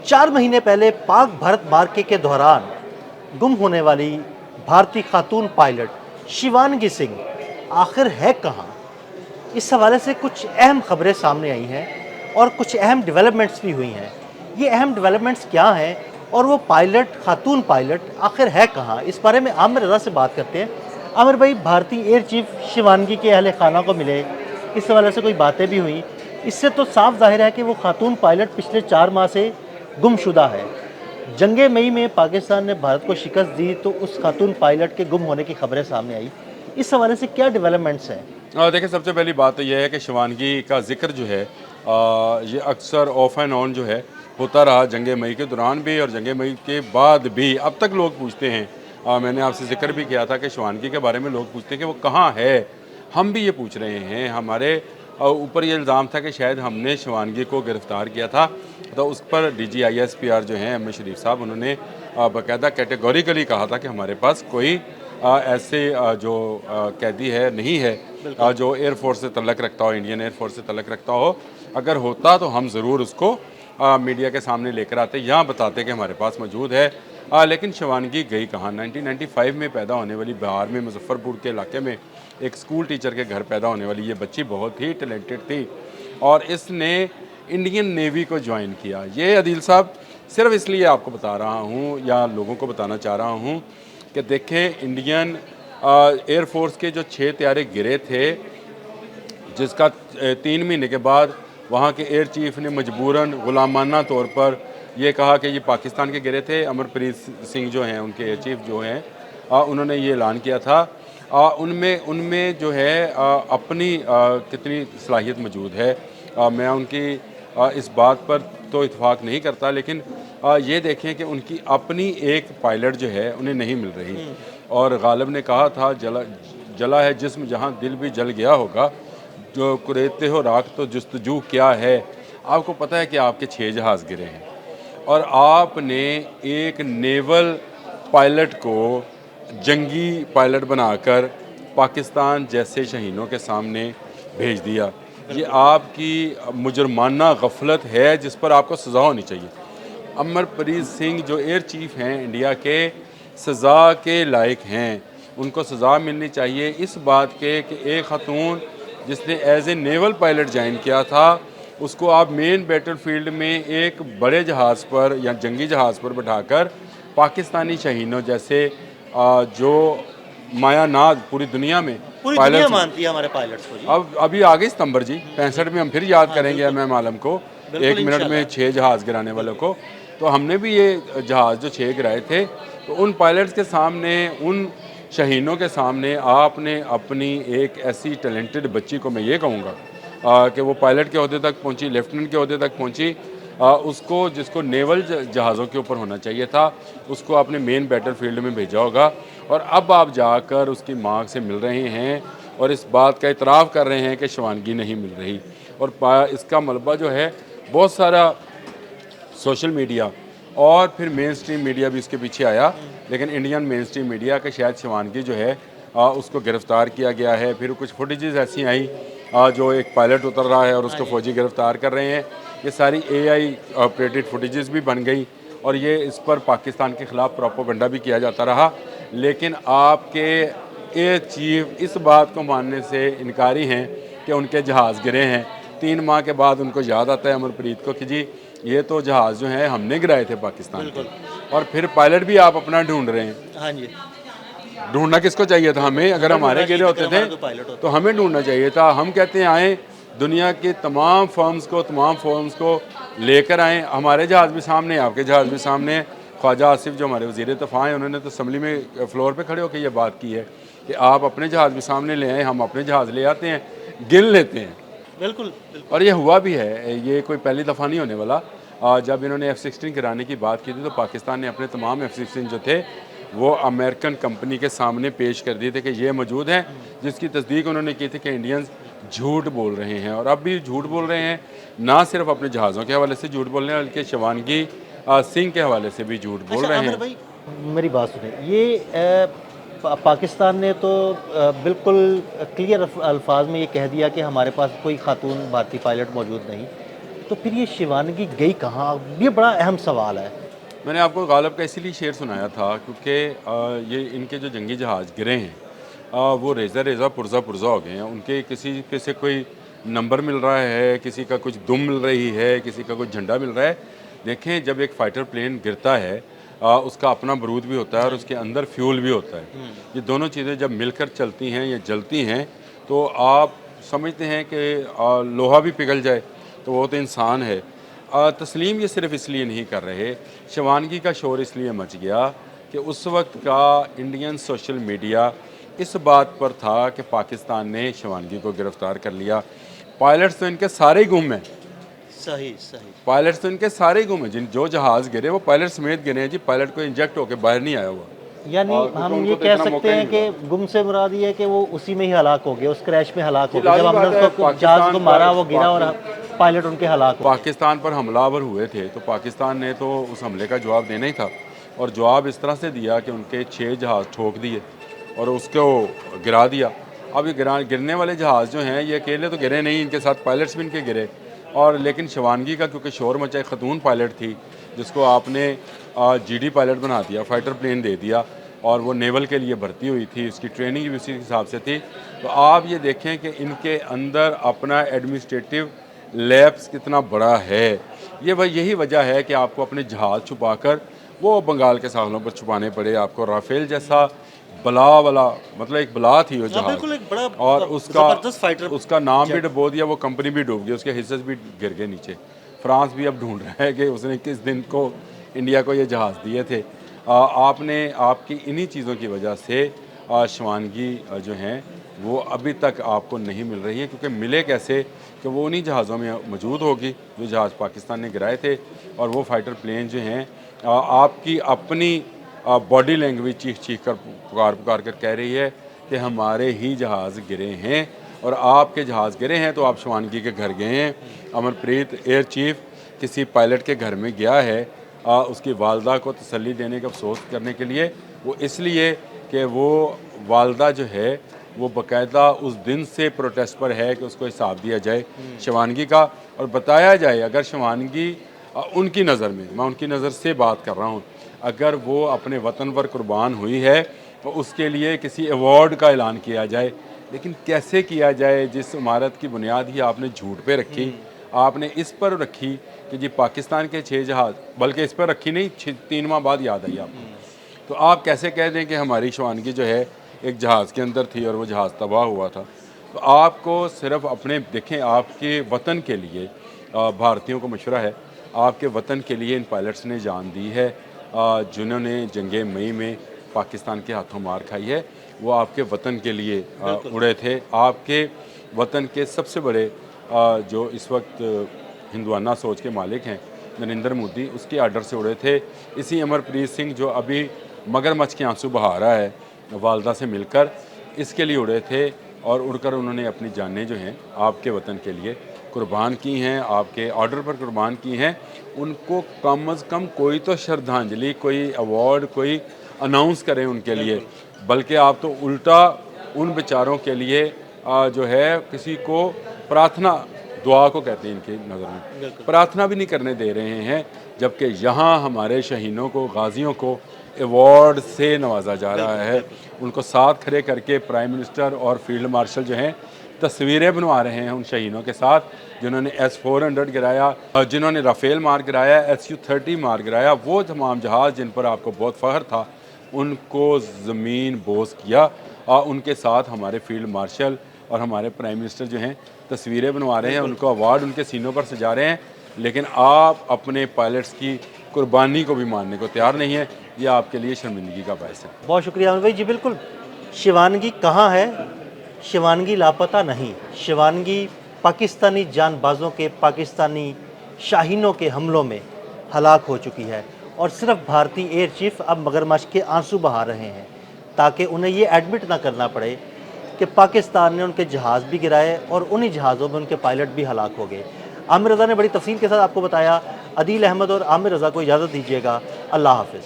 4 महीने पहले पाक भारत मार्के के दौरान गुम होने वाली भारतीय खातून पायलट शिवानगी सिंह आखिर है कहाँ? इस हवाले से कुछ अहम खबरें सामने आई हैं और कुछ अहम डेवलपमेंट्स भी हुई हैं। ये अहम डेवलपमेंट्स क्या हैं और वो पायलट, खातून पायलट आखिर है कहाँ? इस बारे में आमिर रज़ा से बात करते हैं। आमिर भाई, भारतीय एयर चीफ शिवानगी के अहले खाना को मिले, इस हवाले से कोई बातें भी हुई। इससे तो साफ जाहिर है कि वो खातून पायलट पिछले 4 माह से गुमशुदा है। जंगे मई में पाकिस्तान ने भारत को शिकस्त दी तो उस खातून पायलट के गुम होने की खबरें सामने आई। इस हवाले से क्या डेवलपमेंट्स हैं? देखिए, सबसे पहली बात तो यह है कि शिवानगी का जिक्र जो है ये अक्सर ऑफ एंड ऑन जो है होता रहा, जंगे मई के दौरान भी और जंगे मई के बाद भी। अब तक लोग पूछते हैं, मैंने आपसे जिक्र भी किया था कि शिवानगी के बारे में लोग पूछते हैं कि वो कहाँ है। हम भी ये पूछ रहे हैं। हमारे ऊपर ये इल्ज़ाम था कि शायद हमने शिवानगी को गिरफ़्तार किया था, तो उस पर DGISPR जो हैं एम ए शरीफ साहब, उन्होंने बाकायदा कैटेगोरिकली कहा था कि हमारे पास कोई ऐसे जो कैदी है नहीं है जो एयरफोर्स से तल्लक रखता हो, इंडियन एयरफोर्स से तल्लक रखता हो। अगर होता तो हम ज़रूर उसको मीडिया के सामने लेकर आते, यहाँ बताते कि हमारे पास मौजूद है। लेकिन शिवानगी गई कहाँ? 1995 में पैदा होने वाली, बिहार में मुजफ्फरपुर के इलाके में एक स्कूल टीचर के घर पैदा होने वाली ये बच्ची बहुत ही टैलेंटेड थी और इसने इंडियन नेवी को ज्वाइन किया। ये अदील साहब, सिर्फ इसलिए आपको बता रहा हूँ या लोगों को बताना चाह रहा हूँ कि देखें, इंडियन एयरफोर्स के जो 6 त्यारे गिरे थे, जिसका 3 महीने के बाद वहाँ के एयर चीफ ने मजबूरन गुलामाना तौर पर ये कहा कि ये पाकिस्तान के गिरे थे। अमरप्रीत सिंह जो हैं, उनके एयर चीफ जो हैं, उन्होंने ये ऐलान किया था। उनमें जो है अपनी कितनी सलाहियत मौजूद है, मैं उनकी इस बात पर तो इत्फाक नहीं करता, लेकिन ये देखें कि उनकी अपनी एक पायलट जो है उन्हें नहीं मिल रही। और गालिब ने कहा था, जला है जिस्म जहाँ दिल भी जल गया होगा, जो कुरेदते हो राख तो जुस्तजू क्या है। आपको पता है कि आपके 6 जहाज़ गिरे हैं और आपने एक नेवल पायलट को जंगी पायलट बनाकर पाकिस्तान जैसे शहीनों के सामने भेज दिया। ये आपकी मुजरमाना गफलत है जिस पर आपको सज़ा होनी चाहिए। अमरप्रीत सिंह जो एयर चीफ हैं इंडिया के, सज़ा के लायक हैं, उनको सज़ा मिलनी चाहिए इस बात के कि एक खातून जिसने as a naval pilot join किया था, उसको आप मेन बैटल फील्ड में एक बड़े जहाज़ पर या जंगी जहाज़ पर बैठाकर पाकिस्तानी शहीनों जैसे जो मायानाद पूरी दुनिया में पूरी दुनिया मानती है हमारे पायलट्स को जी। अब अभी आ गई सितंबर जी 65 में, हम फिर याद करेंगे एम आलम को, 1 मिनट में 6 जहाज़ गिराने वालों को। तो हमने भी ये जहाज़ जो 6 गिराए थे, तो उन पायलट्स के सामने, उन शहीनों के सामने आपने अपनी एक ऐसी टैलेंटेड बच्ची को, मैं ये कहूँगा कि वो पायलट के ओहदे तक पहुँची, लेफ्टिनेंट के ओहदे तक पहुँची, उसको, जिसको नेवल जहाज़ों के ऊपर होना चाहिए था, उसको आपने मेन बैटल फील्ड में भेजा होगा। और अब आप जाकर उसकी माँ से मिल रहे हैं और इस बात का इतराफ़ कर रहे हैं कि शिवानगी नहीं मिल रही। और इसका मलबा जो है, बहुत सारा सोशल मीडिया और फिर मेन स्ट्रीम मीडिया भी इसके पीछे आया, लेकिन इंडियन मेन स्ट्रीम मीडिया के शायद शिवानगी जो है उसको गिरफ़्तार किया गया है। फिर कुछ फुटेजेस ऐसी आई जो एक पायलट उतर रहा है और उसको फ़ौजी गिरफ़्तार कर रहे हैं। ये सारी AI ऑपरेटेड फुटेजेस भी बन गई और ये इस पर पाकिस्तान के ख़िलाफ़ प्रोपेगेंडा भी किया जाता रहा। लेकिन आपके एयर चीफ इस बात को मानने से इनकारी हैं कि उनके जहाज़ गिरे हैं। 3 माह के बाद उनको याद आता है अमरप्रीत को कि जी ये तो जहाज़ जो हैं हमने गिराए थे पाकिस्तान के। और फिर पायलट भी आप अपना ढूंढ रहे हैं। हाँ जी, ढूंढना किसको चाहिए था? हमें। अगर हमारे गिरे होते थे तो हमें ढूंढना चाहिए था। हम कहते हैं आएँ, दुनिया के तमाम फर्म्स को लेकर आएँ। हमारे जहाज़ भी सामने, आपके जहाज़ भी सामने। ख्वाजा आसिफ जो हमारे वज़ीर दफ़ा हैं, उन्होंने तो असम्बली में फ्लोर पे खड़े होकर ये बात की है कि आप अपने जहाज़ भी सामने ले आएँ, हम अपने जहाज़ ले आते हैं, गिन लेते हैं। बिल्कुल। और ये हुआ भी है, ये कोई पहली दफ़ा नहीं होने वाला। जब इन्होंने F-16 गिराने की बात की थी तो पाकिस्तान ने अपने तमाम F-16 जो थे वो अमेरिकन कंपनी के सामने पेश कर दिए थे कि ये मौजूद हैं, जिसकी तस्दीक उन्होंने की थी कि इंडियंस झूठ बोल रहे हैं। और अब भी झूठ बोल रहे हैं, ना सिर्फ अपने जहाज़ों के हवाले से झूठ बोल रहे हैं, बल्कि शिवानगी सिंह के हवाले से भी झूठ बोल रहे हैं। भाई, मेरी बात सुने, ये पाकिस्तान ने तो बिल्कुल क्लियर अल्फाज में ये कह दिया कि हमारे पास कोई खातून भारतीय पायलट मौजूद नहीं। तो फिर ये शिवानगी गई कहाँ? ये बड़ा अहम सवाल है। मैंने आपको गालिब का इसीलिए शेर सुनाया था क्योंकि ये इनके जो जंगी जहाज़ गिरे हैं वो रेज़ा रेज़ा पुर्जा पुर्जा हो गए हैं। उनके किसी पे से कोई नंबर मिल रहा है, किसी का कुछ दुम मिल रही है, किसी का कुछ झंडा मिल रहा है। देखें, जब एक फ़ाइटर प्लेन गिरता है उसका अपना बारूद भी होता है और उसके अंदर फ्यूल भी होता है। ये दोनों चीज़ें जब मिलकर चलती हैं या जलती हैं तो आप समझते हैं कि लोहा भी पिघल जाए तो वो तो इंसान है। तस्लीम ये सिर्फ इसलिए नहीं कर रहे, शिवानगी का शोर इसलिए मच गया कि उस वक्त का इंडियन सोशल मीडिया इस बात पर था कि पाकिस्तान ने शिवानगी को गिरफ़्तार कर लिया। पायलट्स तो इनके सारे ही गुम हैं। सही सही। पायलट्स तो इनके सारे ही गुम हैं। जिन जो जहाज़ गिरे वो पायलट समेत गिरे हैं जी। पायलट को इंजेक्ट होकर बाहर नहीं आया हुआ। यानी और क्योंकि हम उनको ये तो कह इतना सकते मौका ही हैं नहीं कि गुम से मुराद ये है कि वो उसी में ही हलाक हो गए, उस क्रैश में हलाक हो जी, गए। जब लाज़मी हमने बात है, उसको पाकिस्तान जहाज को मारा, पर- वो गिरा और पायलट उनके हलाक हो पाकिस्तान पर हमलावर हुए थे तो पाकिस्तान ने तो उस हमले का जवाब देना ही था और जवाब इस तरह से दिया कि उनके 6 जहाज़ ठोक दिए और उसको गिरा दिया। अब ये गिरने वाले जहाज़ जो हैं ये अकेले तो गिरे नहीं, इनके साथ पायलट्स भी इनके गिरे। और लेकिन शिवानगी का क्योंकि शोर मचा, एक खतून पायलट थी जिसको आपने जीडी पायलट बना दिया, फ़ाइटर प्लेन दे दिया और वो नेवल के लिए भर्ती हुई थी, उसकी ट्रेनिंग भी उसी हिसाब से थी। तो आप ये देखें कि इनके अंदर अपना एडमिनिस्ट्रेटिव लैब्स कितना बड़ा है। यही वजह है कि आपको अपने जहाज़ छुपाकर वो बंगाल के साहलों पर छुपाने पड़े। आपको राफेल जैसा बला वाला, मतलब एक बला थी वो जहाज़, बिल्कुल एक बड़ा और जबरदस्त फाइटर उसका नाम भी डुबो दिया, वो कंपनी भी डूब गई, उसके हिस्से भी गिर गए नीचे। फ्रांस भी अब ढूंढ रहा है कि उसने किस दिन को इंडिया को ये जहाज़ दिए थे। आपने आपकी इन्हीं चीज़ों की वजह से शिवानगी जो हैं वो अभी तक आपको नहीं मिल रही है, क्योंकि मिले कैसे कि वो उन्हीं जहाज़ों में मौजूद होगी जो जहाज़ पाकिस्तान ने गिराए थे। और वो फ़ाइटर प्लेन जो हैं आपकी अपनी बॉडी लैंग्वेज चीख चीख कर पुकार पुकार कर कह रही है कि हमारे ही जहाज़ गिरे हैं और आपके जहाज़ गिरे हैं। तो आप शिवानगी के घर गए हैं। अमरप्रीत एयर चीफ किसी पायलट के घर में गया है उसकी वालदा को तसल्ली देने का अफसोस करने के लिए। वो इसलिए कि वो वालदा जो है वो बाकायदा उस दिन से प्रोटेस्ट पर है कि उसको हिसाब दिया जाए शिवानगी का और बताया जाए अगर शिवानगी उनकी नज़र में, मैं उनकी नज़र से बात कर रहा हूँ, अगर वो अपने वतन पर कुर्बान हुई है तो उसके लिए किसी अवार्ड का ऐलान किया जाए। लेकिन कैसे किया जाए जिस इमारत की बुनियाद ही आपने झूठ पे रखी, आपने इस पर रखी कि जी पाकिस्तान के 6 जहाज़, बल्कि इस पर रखी नहीं, 3 माह बाद याद आई आपको। तो आप कैसे कह दें कि हमारी शिवानगी जो है एक जहाज़ के अंदर थी और वो जहाज़ तबाह हुआ था। तो आपको सिर्फ अपने देखें, आपके वतन के लिए भारतीयों को मशवरा है, आपके वतन के लिए इन पायलट्स ने जान दी है जिन्होंने जंग मई में पाकिस्तान के हाथों मार खाई है। वो आपके वतन के लिए उड़े थे। आपके वतन के सबसे बड़े जो इस वक्त हिंदुआना सोच के मालिक हैं नरेंद्र मोदी, उसके आर्डर से उड़े थे। इसी अमरप्रीत सिंह जो अभी मगरमच्छ के आंसू बहा रहा है वालदा से मिलकर, इसके लिए उड़े थे और उड़कर उन्होंने अपनी जानें जो हैं आपके वतन के लिए कुर्बान की हैं, आपके ऑर्डर पर कुर्बान की हैं। उनको कम अज़ कम कोई तो श्रद्धांजलि, कोई अवार्ड, कोई अनाउंस करें उनके लिए। बल्कि आप तो उल्टा उन बेचारों के लिए जो है किसी को प्रार्थना, दुआ को कहते हैं इनकी नज़र में, प्रार्थना भी नहीं करने दे रहे हैं। जबकि यहाँ हमारे शहीदों को, गाजियों को अवार्ड से नवाजा जा रहा है। उनको साथ खड़े करके प्राइम मिनिस्टर और फील्ड मार्शल जो हैं तस्वीरें बनवा रहे हैं उन शहीदों के साथ जिन्होंने S-400 गिराया, जिन्होंने राफेल मार गिराया, Su-30 मार गिराया। वो तमाम जहाज़ जिन पर आपको बहुत फ़ख्र था उनको ज़मीन बोस किया। उनके साथ हमारे फील्ड मार्शल और हमारे प्राइम मिनिस्टर जो हैं तस्वीरें बनवा रहे हैं, उनको अवार्ड उनके सीनों पर सजा रहे हैं। लेकिन आप अपने पायलट्स की कुर्बानी को भी मानने को तैयार नहीं है। ये आपके लिए शर्मिंदगी का बायस है। बहुत शुक्रिया अमर भाई जी। बिल्कुल, शिवानगी कहाँ है? शिवानगी लापता नहीं। शिवानगी पाकिस्तानी जानबाजों के, पाकिस्तानी शाहीनों के हमलों में हलाक हो चुकी है और सिर्फ भारतीय एयर चीफ अब मगरमच्छ के आंसू बहा रहे हैं ताकि उन्हें ये एडमिट ना करना पड़े कि पाकिस्तान ने उनके जहाज़ भी गिराए और उन्हीं जहाज़ों में उनके पायलट भी हलाक हो गए। आमिर रज़ा ने बड़ी तफसील के साथ आपको बताया। अदील अहमद और आमिर रज़ा को इजाज़त दीजिएगा। अल्लाह हाफ़िज़।